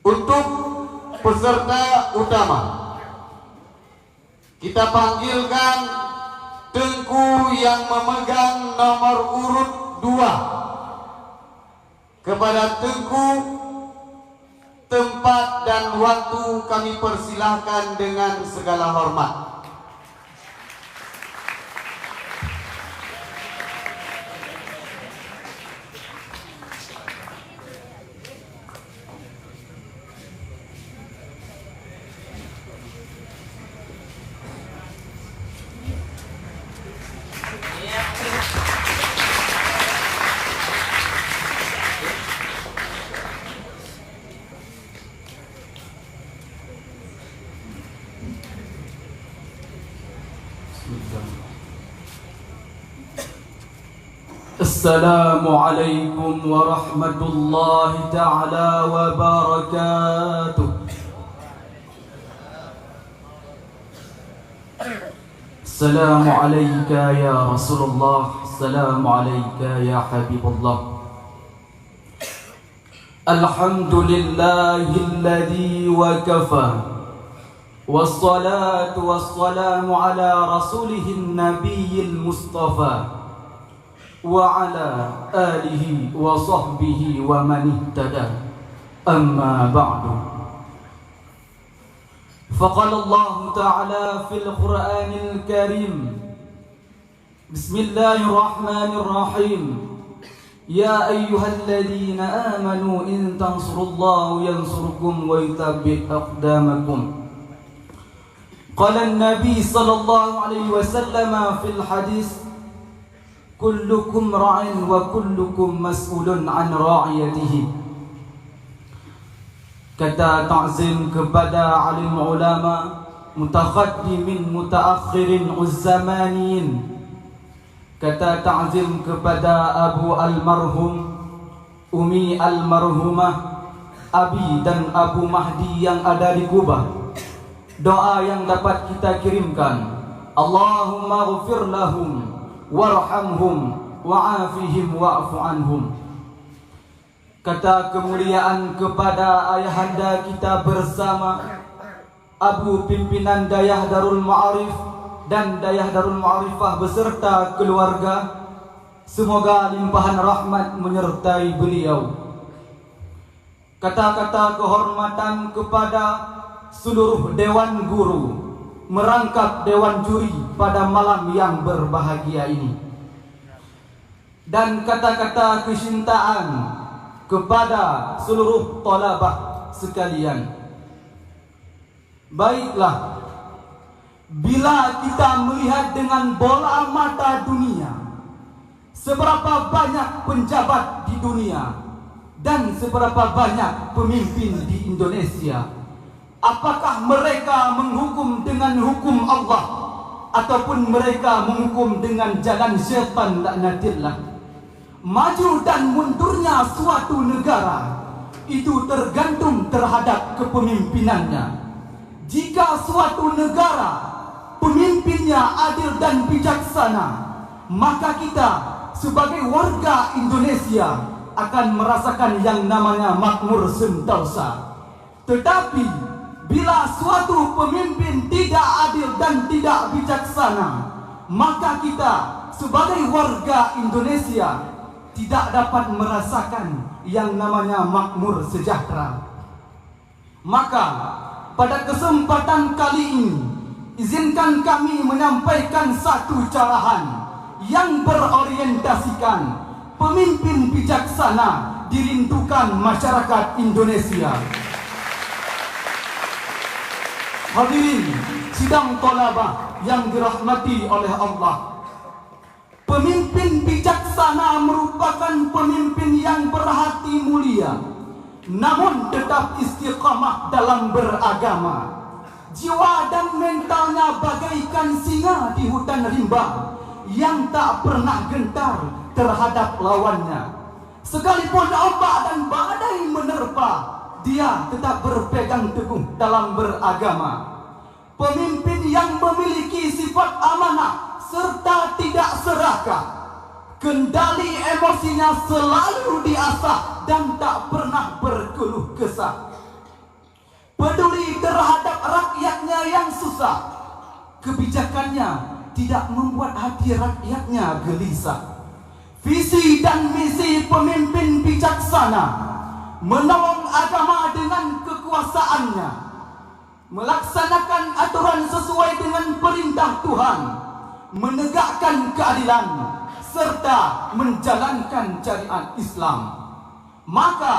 Untuk peserta utama, kita panggilkan Tengku yang memegang nomor urut 2. Kepada Tengku, tempat dan waktu kami persilahkan dengan segala hormat. Assalamualaikum warahmatullahi ta'ala wabarakatuh. Assalamu alayka ya Rasulullah, Assalamu alayka ya Habibullah. Alhamdulillahilladzi wa kafa, wassalatu wassalamu ala rasulihin nabiyil mustafa wa ala alihi wa sahbihi wa man ihtada. Amma ba'du. Faqala Allah Ta'ala fil Qur'anil Karim, Bismillahirrahmanirrahim. Ya ayyuhalladzina amanu in tansurullaha yansurkum wa yuthabbit aqdamakum. Qala an-nabi sallallahu alaihi wasallam fil hadis, kullukum ra'in wa kullukum mas'ulun an ra'iyatihi. Kata ta'zim kepada alim ulama, mutaqaddimin mutaakhirin uzzamanin. Kata ta'zim kepada Abu almarhum, Umi almarhumah, Abi dan Abu Mahdi yang ada di Kubah. Doa yang dapat kita kirimkan, Allahumma ghfir lahum warhamhum wa'afihim wa'fu anhum. Kata kemuliaan kepada ayahanda kita bersama, Abu Pimpinan Dayah Darul Ma'arif dan Dayah Darul Ma'arifah beserta keluarga, semoga limpahan rahmat menyertai beliau. Kata-kata kehormatan kepada seluruh dewan guru merangkap dewan juri pada malam yang berbahagia ini, dan kata-kata kecintaan kepada seluruh thalabah sekalian. Baiklah, bila kita melihat dengan bola mata dunia, seberapa banyak penjabat di dunia dan seberapa banyak pemimpin di Indonesia, apakah mereka menghukum dengan hukum Allah ataupun mereka menghukum dengan jalan syaitan laknatillah? Maju dan mundurnya suatu negara itu tergantung terhadap kepemimpinannya. Jika suatu negara pemimpinnya adil dan bijaksana, maka kita sebagai warga Indonesia akan merasakan yang namanya makmur sentosa. Tetapi bila suatu pemimpin tidak adil dan tidak bijaksana, maka kita sebagai warga Indonesia tidak dapat merasakan yang namanya makmur sejahtera. Maka pada kesempatan kali ini, izinkan kami menyampaikan satu carahan yang berorientasikan pemimpin bijaksana dirindukan masyarakat Indonesia. Hadirin sidang thalabah yang dirahmati oleh Allah, pemimpin bijaksana merupakan pemimpin yang berhati mulia, namun tetap istiqamah dalam beragama. Jiwa dan mentalnya bagaikan singa di hutan rimba yang tak pernah gentar terhadap lawannya. Sekalipun ombak dan badai menerpa, dia tetap berpegang teguh dalam beragama. Pemimpin yang memiliki sifat amanah serta tidak serakah, kendali emosinya selalu diasah dan tak pernah berkeluh kesah. terhadap rakyatnya yang susah. Kebijakannya tidak membuat hati rakyatnya gelisah. Visi dan misi pemimpin bijaksana menolong agama dengan kekuasaannya, melaksanakan aturan sesuai dengan perintah Tuhan, menegakkan keadilan, serta menjalankan syariat Islam. Maka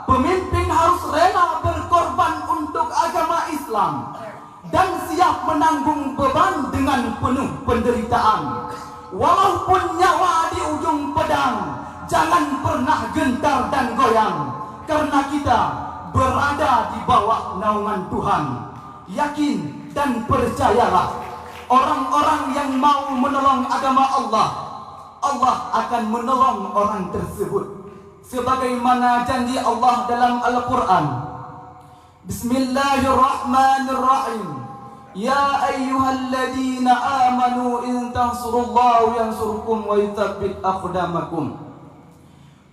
pemimpin harus rela berkorban untuk agama Islam dan siap menanggung beban dengan penuh penderitaan. Walaupun nyawa di ujung pedang, jangan pernah gentar dan goyang, karena kita berada di bawah naungan Tuhan. Yakin dan percayalah, orang-orang yang mau menolong agama Allah, Allah akan menolong orang tersebut. Sebagaimana janji Allah dalam Al-Quran. Bismillahirrahmanirrahim. Ya ayyuhalladzina amanu in tansurullaha yansurkum wa yutsabbit aqdamakum.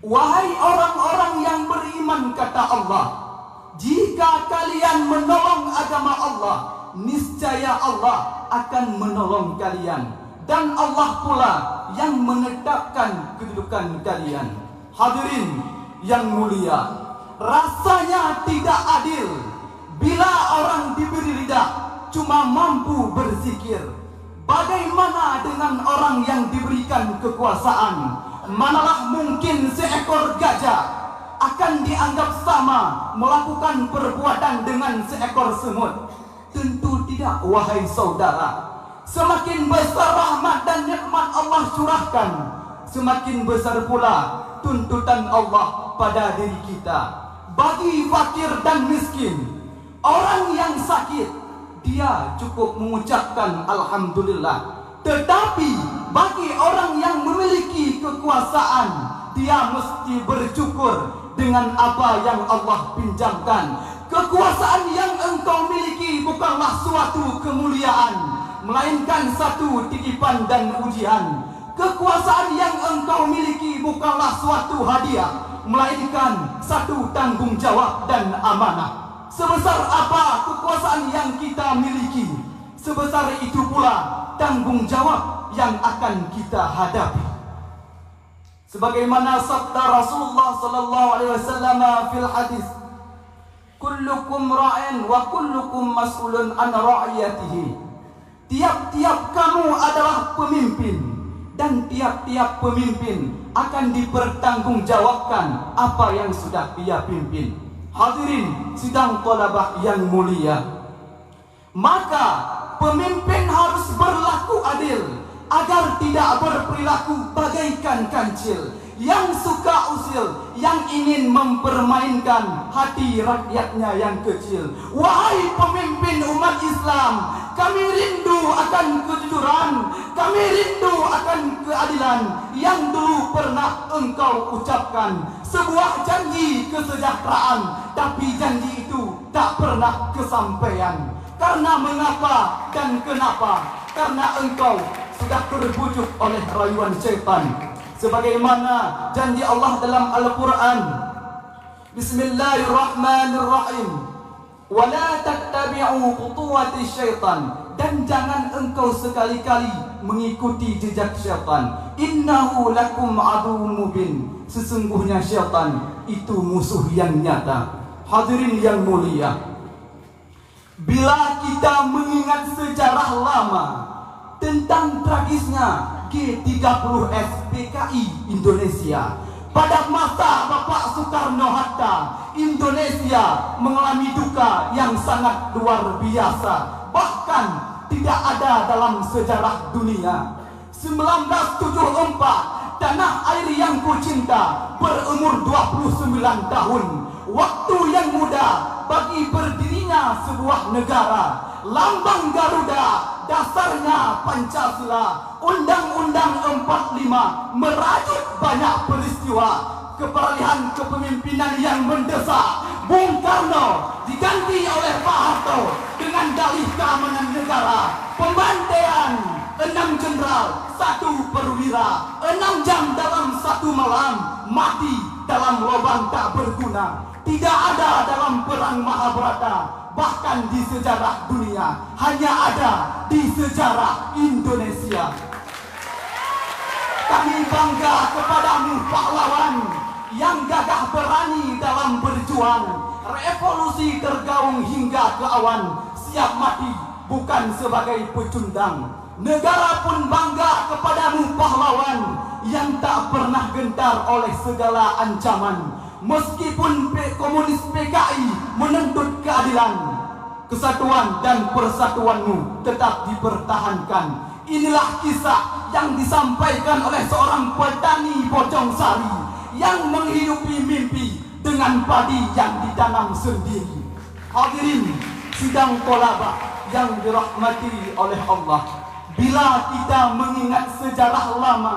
Wahai orang-orang yang beriman, kata Allah, jika kalian menolong agama Allah, niscaya Allah akan menolong kalian, dan Allah pula yang menetapkan kedudukan kalian. Hadirin yang mulia, rasanya tidak adil bila orang diberi lidah cuma mampu berzikir. Bagaimana dengan orang yang diberikan kekuasaan? Manalah mungkin seekor gajah akan dianggap sama melakukan perbuatan dengan seekor semut? Tentu tidak, wahai saudara. Semakin besar rahmat dan nikmat Allah curahkan, semakin besar pula tuntutan Allah pada diri kita. Bagi fakir dan miskin, orang yang sakit, dia cukup mengucapkan alhamdulillah. Tetapi bagi orang yang memiliki kekuasaan, dia mesti bersyukur dengan apa yang Allah pinjamkan. Kekuasaan yang engkau miliki bukanlah suatu kemuliaan, melainkan satu titipan dan ujian. Kekuasaan yang engkau miliki bukanlah suatu hadiah, melainkan satu tanggung jawab dan amanah. Sebesar apa kekuasaan yang kita miliki, sebesar itu pula tanggung jawab yang akan kita hadapi. Sebagaimana sabda Rasulullah sallallahu alaihi wasallam fil hadis, kullukum ra'in wa kullukum mas'ulun an ra'iyatihi. Tiap-tiap kamu adalah pemimpin, dan tiap-tiap pemimpin akan dipertanggungjawabkan apa yang sudah dia pimpin. Hadirin sidang thalabah yang mulia, maka pemimpin harus berlaku adil agar tidak berperilaku bagaikan kancil yang suka usil, yang ingin mempermainkan hati rakyatnya yang kecil. Wahai pemimpin umat Islam, kami rindu akan kejujuran, kami rindu akan keadilan yang dulu pernah engkau ucapkan. Sebuah janji kesejahteraan, tapi janji itu tak pernah kesampaian. Karena mengapa dan kenapa? Karena engkau sudah terbujuk oleh rayuan syaitan. Sebagaimana janji Allah dalam Al-Quran. Bismillahirrahmanirrahim. Wala tattabi'u khutuwati syaitan. Dan jangan engkau sekali-kali mengikuti jejak syaitan. Innahu lakum aduwwum mubin. Sesungguhnya syaitan itu musuh yang nyata. Hadirin yang mulia, bila kita mengingat sejarah lama tentang tragisnya G30S PKI Indonesia, pada masa Bapak Soekarno-Hatta, Indonesia mengalami duka yang sangat luar biasa, bahkan tidak ada dalam sejarah dunia. 1974, tanah air yang ku cinta berumur 29 tahun, waktu yang muda bagi berdirinya sebuah negara. Lambang Garuda, dasarnya Pancasila. Undang-Undang 45 merajut banyak peristiwa. Keperalihan kepemimpinan yang mendesak, Bung Karno diganti oleh Pak Harto dengan dalih keamanan negara. Pembantaian 6 jenderal, 1 perwira, 6 jam dalam 1 malam, mati dalam lubang tak berguna. Tidak ada dalam perang Mahabharata, bahkan di sejarah dunia, hanya ada di sejarah Indonesia. Kami bangga kepadamu pahlawan yang gagah berani dalam berjuang. Revolusi tergaung hingga ke awan, siap mati bukan sebagai pecundang. Negara pun bangga kepadamu pahlawan yang tak pernah gentar oleh segala ancaman. Meskipun komunis PKI menuntut keadilan, kesatuan dan persatuanmu tetap dipertahankan. Inilah kisah yang disampaikan oleh seorang petani Bojong Sari yang menghidupi mimpi dengan padi yang ditanam sendiri. Hadirin sidang tolabah yang dirahmati oleh Allah, bila kita mengingat sejarah lama,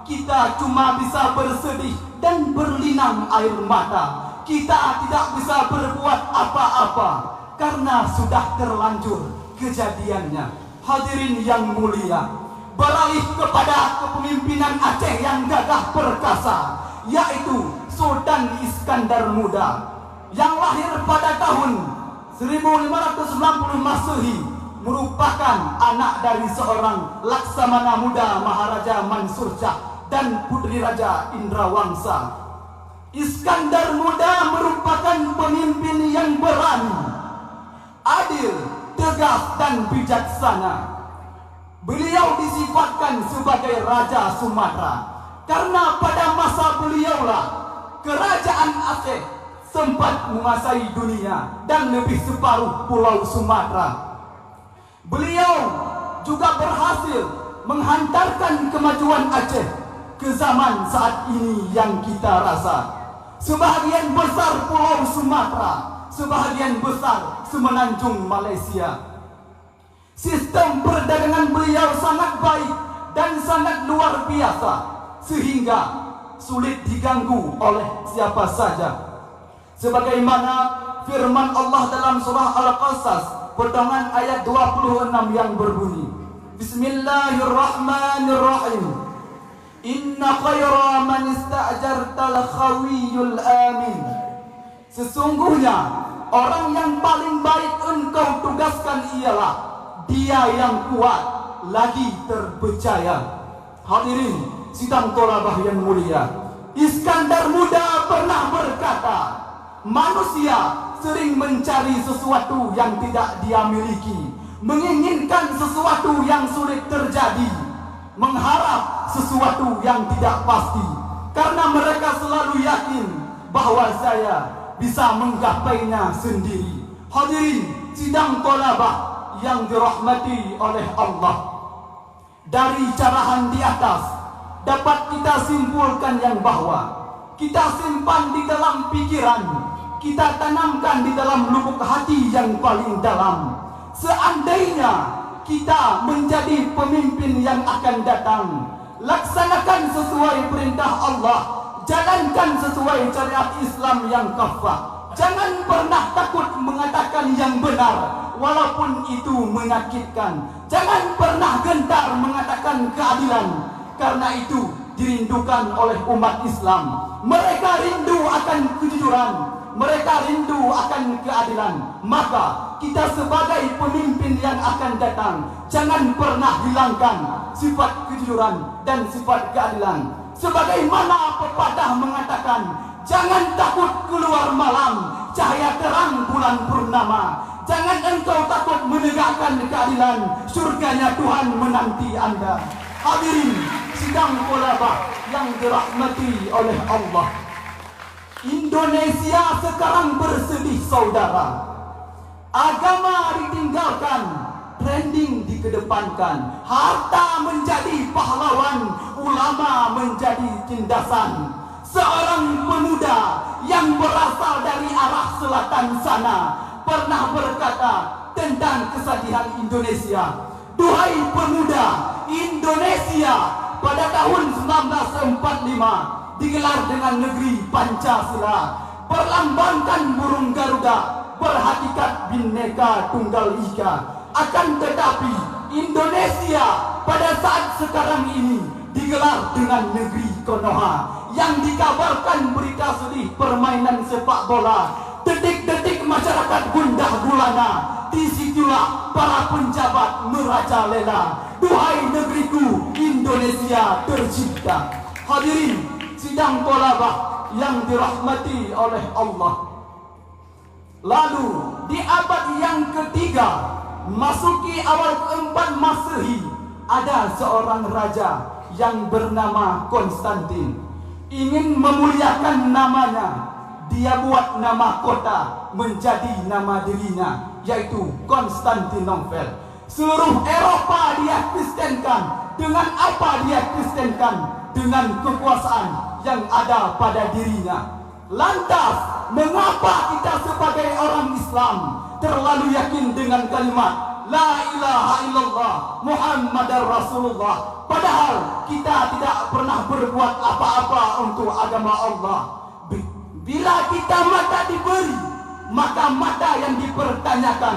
kita cuma bisa bersedih dan berlinang air mata. Kita tidak bisa berbuat apa-apa karena sudah terlanjur kejadiannya. Hadirin yang mulia, beralih kepada kepemimpinan Aceh yang gagah perkasa, yaitu Sultan Iskandar Muda yang lahir pada tahun 1590 Masehi, merupakan anak dari seorang Laksamana Muda Maharaja Mansur Shah dan Putri Raja Indrawangsa. Iskandar Muda merupakan pemimpin yang berani, adil, tegas dan bijaksana. Beliau disifatkan sebagai Raja Sumatera karena pada masa beliaulah kerajaan Aceh sempat menguasai dunia dan lebih separuh pulau Sumatera. Beliau juga berhasil menghantarkan kemajuan Aceh ke zaman saat ini yang kita rasa. Sebahagian besar pulau Sumatera, sebahagian besar semenanjung Malaysia. Sistem perdagangan beliau sangat baik dan sangat luar biasa, sehingga sulit diganggu oleh siapa saja. Sebagaimana firman Allah dalam surah Al-Qasas potongan ayat 26 yang berbunyi, Bismillahirrahmanirrahim. Inna khaira man ista'jartal khawiyul amin. Sesungguhnya orang yang paling baik engkau tugaskan ialah dia yang kuat lagi terpercaya. Hadirin sidang tolabah yang mulia, Iskandar Muda pernah berkata, manusia sering mencari sesuatu yang tidak dia miliki, menginginkan sesuatu yang sulit terjadi, mengharap sesuatu yang tidak pasti, karena mereka selalu yakin bahwa saya bisa menggapainya sendiri. Hadirin sidang tolabah yang dirahmati oleh Allah, dari carahan di atas dapat kita simpulkan yang bahwa kita simpan di dalam pikiran, kita tanamkan di dalam lubuk hati yang paling dalam. Seandainya kita menjadi pemimpin yang akan datang, laksanakan sesuai perintah Allah, jalankan sesuai syariat Islam yang kafah. Jangan pernah takut mengatakan yang benar walaupun itu menyakitkan. Jangan pernah gentar mengatakan keadilan, karena itu dirindukan oleh umat Islam. Mereka rindu akan kejujuran, mereka rindu akan keadilan. Maka kita sebagai pemimpin yang akan datang, jangan pernah hilangkan sifat kejujuran dan sifat keadilan. Sebagaimana pepatah mengatakan, jangan takut keluar malam, cahaya terang bulan purnama. Jangan engkau takut menegakkan keadilan, surganya Tuhan menanti Anda. Hadirin sidang tolabah yang dirahmati oleh Allah, Indonesia sekarang bersedih saudara. Agama ditinggalkan, trending dikedepankan, harta menjadi pahlawan, ulama menjadi tindasan. Seorang pemuda yang berasal dari arah selatan sana pernah berkata tentang kesedihan Indonesia, duhai pemuda, Indonesia pada tahun 1945 digelar dengan negeri Pancasila, berlambangkan burung Garuda, berhakikat Bhinneka Tunggal Ika. Akan tetapi Indonesia pada saat sekarang ini digelar dengan negeri Konoha yang dikabarkan berita sedih permainan sepak bola, detik-detik masyarakat gundah gulana, disitulah para penjabat merajalela. Duhai negeriku Indonesia tercipta. Hadirin sidang tolabah yang dirahmati oleh Allah. Lalu di abad yang ketiga, masuki awal keempat Masehi, ada seorang raja yang bernama Konstantin. Ingin memuliakan namanya, dia buat nama kota menjadi nama dirinya, yaitu Konstantinopel. Seluruh Eropa dia Kristenkan. Dengan apa dia Kristenkan? Dengan kekuasaan yang ada pada dirinya. Lantas, mengapa kita sebagai orang Islam terlalu yakin dengan kalimat La ilaha illallah Muhammadar Rasulullah, padahal kita tidak pernah berbuat apa-apa untuk agama Allah? Bila kita mata diberi, maka mata yang dipertanyakan.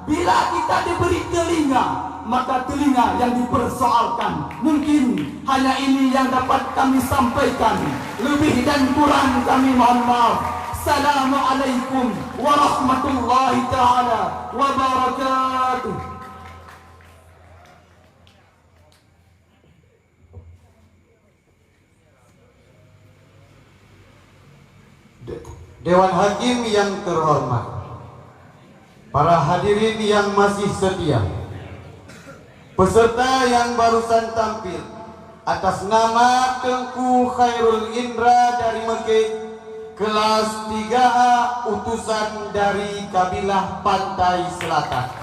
Bila kita diberi telinga, maka telinga yang dipersoalkan. Mungkin hanya ini yang dapat kami sampaikan. Lebih dan kurang kami mohon maaf. Assalamualaikum warahmatullahi ta'ala wabarakatuh. Dewan Hakim yang terhormat, para hadirin yang masih setia, peserta yang barusan tampil, atas nama Tengku Khairul Indra dari Mekah, kelas 3A utusan dari kabilah Pantai Selatan.